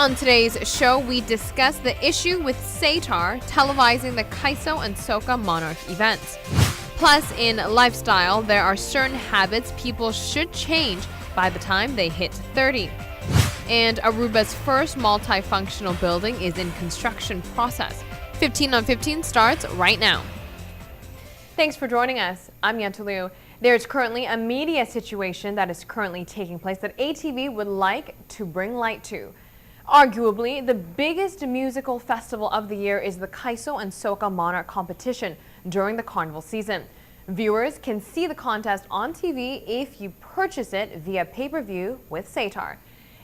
On today's show, we discuss the issue with SATAR televising the Kaiso and Soka Monarch events. Plus, in lifestyle, there are certain habits people should change by the time they hit 30. And Aruba's first multifunctional building is in construction process. 15 on 15 starts right now. Thanks for joining us. I'm Yentl Lieuw. There's currently a media situation that is currently taking place that ATV would like to bring light to. Arguably, the biggest musical festival of the year is the Kaiso and Soka Monarch competition during the carnival season. Viewers can see the contest on TV if you purchase it via pay-per-view with SATAR.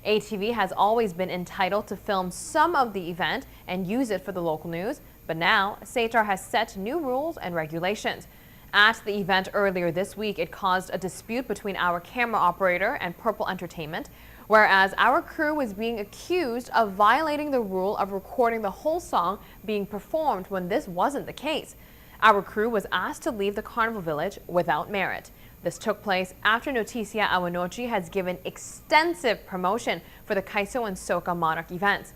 ATV has always been entitled to film some of the event and use it for the local news, but now SATAR has set new rules and regulations. At the event earlier this week, it caused a dispute between our camera operator and Purple Entertainment, whereas our crew was being accused of violating the rule of recording the whole song being performed when this wasn't the case. Our crew was asked to leave the carnival village without merit. This took place after Noticia Awanochi has given extensive promotion for the Kaiso and Soka Monarch events.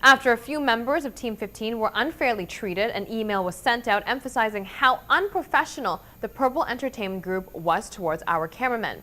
After a few members of Team 15 were unfairly treated, an email was sent out emphasizing how unprofessional the Purple Entertainment Group was towards our cameramen.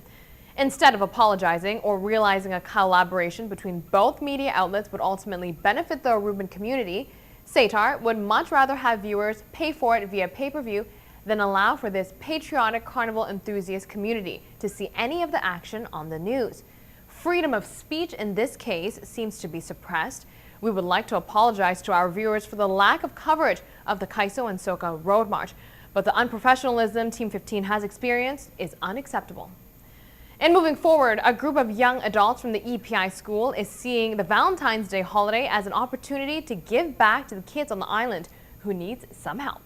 Instead of apologizing or realizing a collaboration between both media outlets would ultimately benefit the Aruban community, SATAR would much rather have viewers pay for it via pay-per-view than allow for this patriotic carnival enthusiast community to see any of the action on the news. Freedom of speech in this case seems to be suppressed. We would like to apologize to our viewers for the lack of coverage of the Kaiso and Soka Road March, but the unprofessionalism Team 15 has experienced is unacceptable. And moving forward, a group of young adults from the EPI school is seeing the Valentine's Day holiday as an opportunity to give back to the kids on the island who needs some help.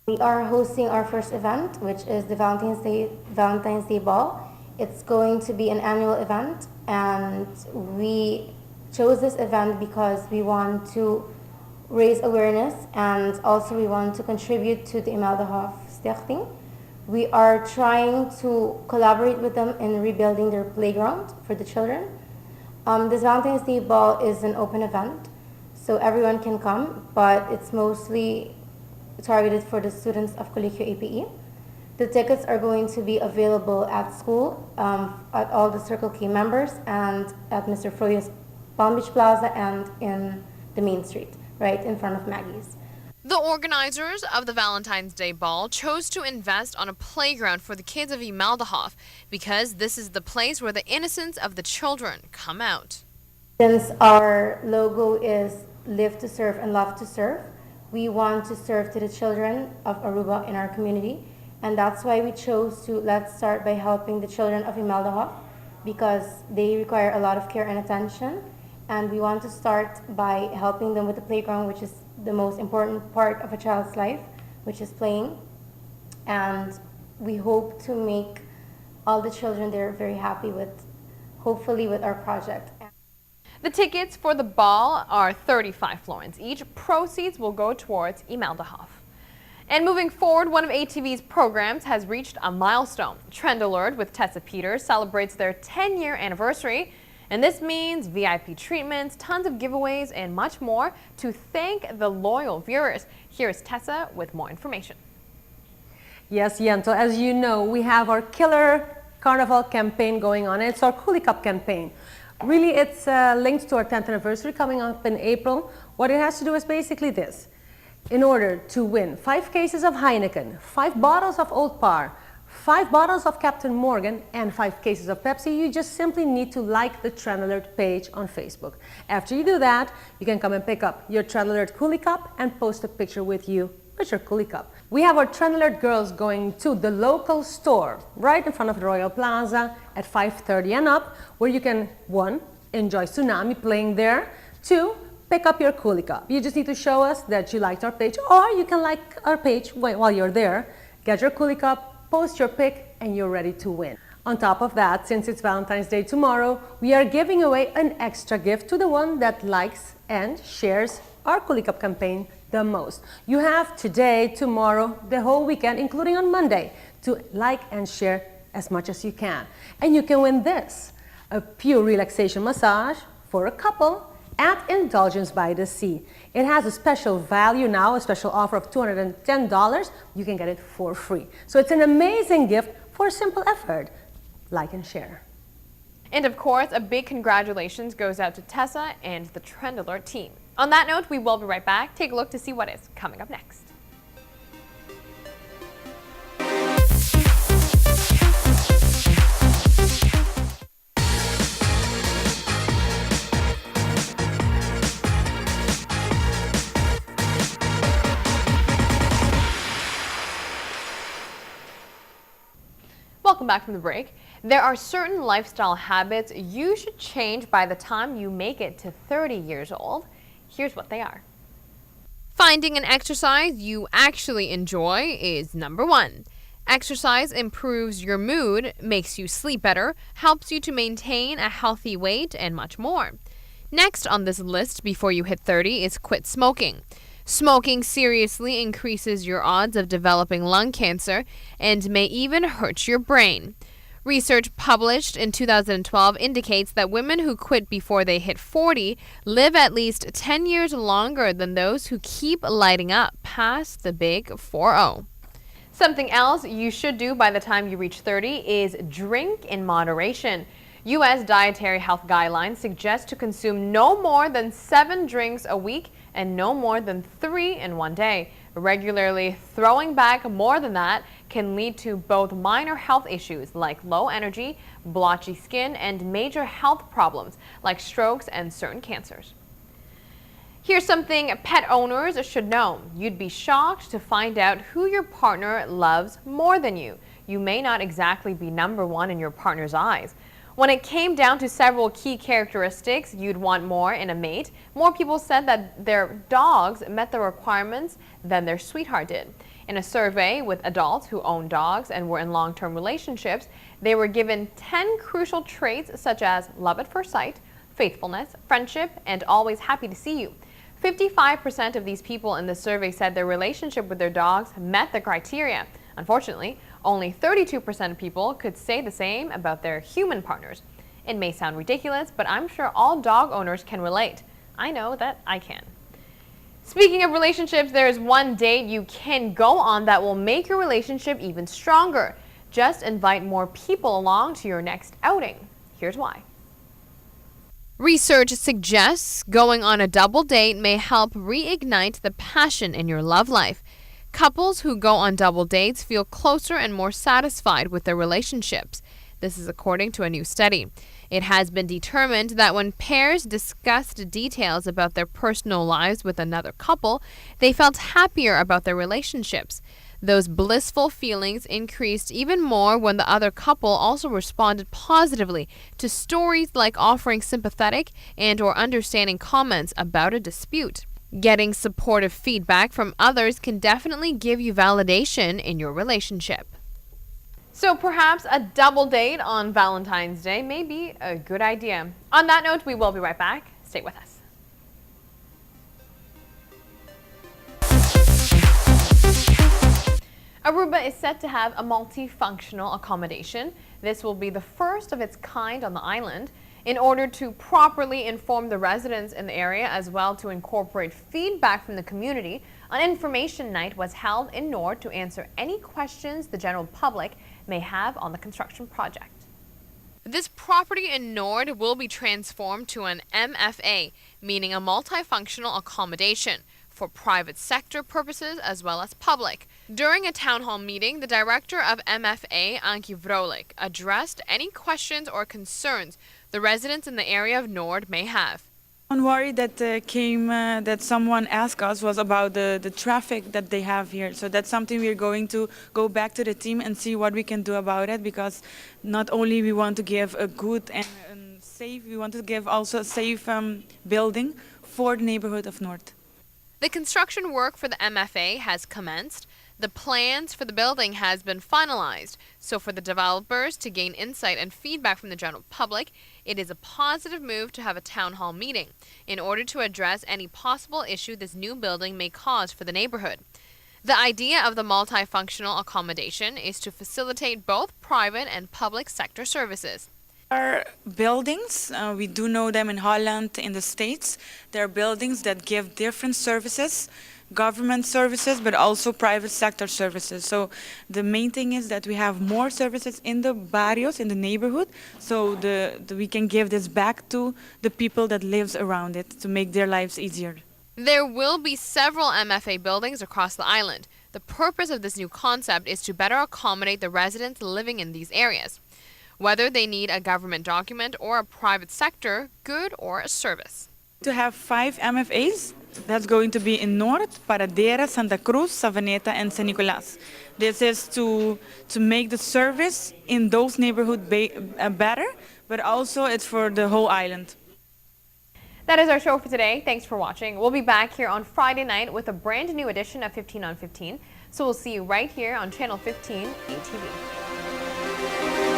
We are hosting our first event, which is the Valentine's Day Ball. It's going to be an annual event, and we chose this event because we want to raise awareness and also we want to contribute to the Imelda Stichting. We are trying to collaborate with them in rebuilding their playground for the children. This Valentine's Day Ball is an open event, so everyone can come, but it's mostly targeted for the students of Colegio APE. The tickets are going to be available at school, at all the Circle K members, and at Mr. Froyo's Palm Beach Plaza and in the Main Street, right in front of Maggie's. The organizers of the Valentine's Day Ball chose to invest on a playground for the kids of Imelda because this is the place where the innocence of the children come out. Since our logo is Live to Serve and Love to Serve, we want to serve to the children of Aruba in our community, and that's why we chose to let's start by helping the children of Imelda because they require a lot of care and attention, and we want to start by helping them with the playground, which is the most important part of a child's life, which is playing. And we hope to make all the children there very happy hopefully with our project. The tickets for the ball are 35 florins each. Proceeds will go towards Imelda. And moving forward, one of ATV's programs has reached a milestone. Trend Alert with Tessa Peters celebrates their 10-year anniversary. And this means VIP treatments, tons of giveaways, and much more to thank the loyal viewers. Here's Tessa with more information. Yes, Yentl, as you know, we have our killer carnival campaign going on. It's our Coolie Cup campaign. Really, it's linked to our 10th anniversary coming up in April. What it has to do is basically this. In order to win 5 cases of Heineken, 5 bottles of Old Par, 5 bottles of Captain Morgan and 5 cases of Pepsi, you just simply need to like the Trend Alert page on Facebook. After you do that, you can come and pick up your Trend Alert Coolie Cup and post a picture with you with your Coolie Cup. We have our Trend Alert girls going to the local store right in front of the Royal Plaza at 5:30 and up, where you can 1. Enjoy Tsunami playing there, 2. Pick up your Coolie Cup. You just need to show us that you liked our page, or you can like our page while you're there, get your Coolie Cup, post your pic, and you're ready to win. On top of that, since it's Valentine's Day tomorrow, we are giving away an extra gift to the one that likes and shares our Coolie Cup campaign the most. You have today, tomorrow, the whole weekend, including on Monday, to like and share as much as you can. And you can win this: a pure relaxation massage for a couple at Indulgence by the Sea. It has a special value now, a special offer of $210. You can get it for free. So it's an amazing gift for a simple effort. Like and share. And of course, a big congratulations goes out to Tessa and the Trend Alert team. On that note, we will be right back. Take a look to see what is coming up next. Welcome back from the break. There are certain lifestyle habits you should change by the time you make it to 30 years old. Here's what they are. Finding an exercise you actually enjoy is number one. Exercise improves your mood, makes you sleep better, helps you to maintain a healthy weight, and much more. Next on this list before you hit 30 is quit smoking. Smoking seriously increases your odds of developing lung cancer and may even hurt your brain. Research published in 2012 indicates that women who quit before they hit 40 live at least 10 years longer than those who keep lighting up past the big 40. Something else you should do by the time you reach 30 is drink in moderation. U.S. dietary health guidelines suggest to consume no more than 7 drinks a week and no more than 3 in one day. Regularly throwing back more than that can lead to both minor health issues like low energy, blotchy skin, and major health problems like strokes and certain cancers. Here's something pet owners should know. You'd be shocked to find out who your partner loves more than you. You may not exactly be number one in your partner's eyes. When it came down to several key characteristics you'd want more in a mate, more people said that their dogs met the requirements than their sweetheart did. In a survey with adults who own dogs and were in long-term relationships, they were given 10 crucial traits such as love at first sight, faithfulness, friendship, and always happy to see you. 55% of these people in the survey said their relationship with their dogs met the criteria. Unfortunately, only 32% of people could say the same about their human partners. It may sound ridiculous, but I'm sure all dog owners can relate. I know that I can. Speaking of relationships, there is one date you can go on that will make your relationship even stronger. Just invite more people along to your next outing. Here's why. Research suggests going on a double date may help reignite the passion in your love life. Couples who go on double dates feel closer and more satisfied with their relationships. This is according to a new study. It has been determined that when pairs discussed details about their personal lives with another couple, they felt happier about their relationships. Those blissful feelings increased even more when the other couple also responded positively to stories like offering sympathetic and/or understanding comments about a dispute. Getting supportive feedback from others can definitely give you validation in your relationship. So perhaps a double date on Valentine's Day may be a good idea. On that note, we will be right back. Stay with us. Aruba is set to have a multifunctional accommodation. This will be the first of its kind on the island. In order to properly inform the residents in the area as well to incorporate feedback from the community, an information night was held in Nord to answer any questions the general public may have on the construction project. This property in Nord will be transformed to an MFA, meaning a multifunctional accommodation, for private sector purposes as well as public. During a town hall meeting, the director of MFA, Anki Vrolik, addressed any questions or concerns the residents in the area of Nord may have. One worry that that someone asked us was about the traffic that they have here. So that's something we're going to go back to the team and see what we can do about it, because not only we want to give a good and safe, we want to give also a safe building for the neighborhood of Nord. The construction work for the MFA has commenced. The plans for the building has been finalized. So for the developers to gain insight and feedback from the general public, it is a positive move to have a town hall meeting in order to address any possible issue this new building may cause for the neighborhood. The idea of the multifunctional accommodation is to facilitate both private and public sector services. Are buildings, we do know them in Holland, in the States. There are buildings that give different services, government services, but also private sector services. So the main thing is that we have more services in the barrios, in the neighborhood, so we can give this back to the people that lives around it to make their lives easier. There will be several MFA buildings across the island. The purpose of this new concept is to better accommodate the residents living in these areas, whether they need a government document or a private sector good or a service. To have 5 MFAs, that's going to be in North, Paradera, Santa Cruz, Savaneta, and San Nicolas. This is to make the service in those neighborhoods better, but also it's for the whole island. That is our show for today. Thanks for watching. We'll be back here on Friday night with a brand new edition of 15 on 15. So we'll see you right here on Channel 15 ATV.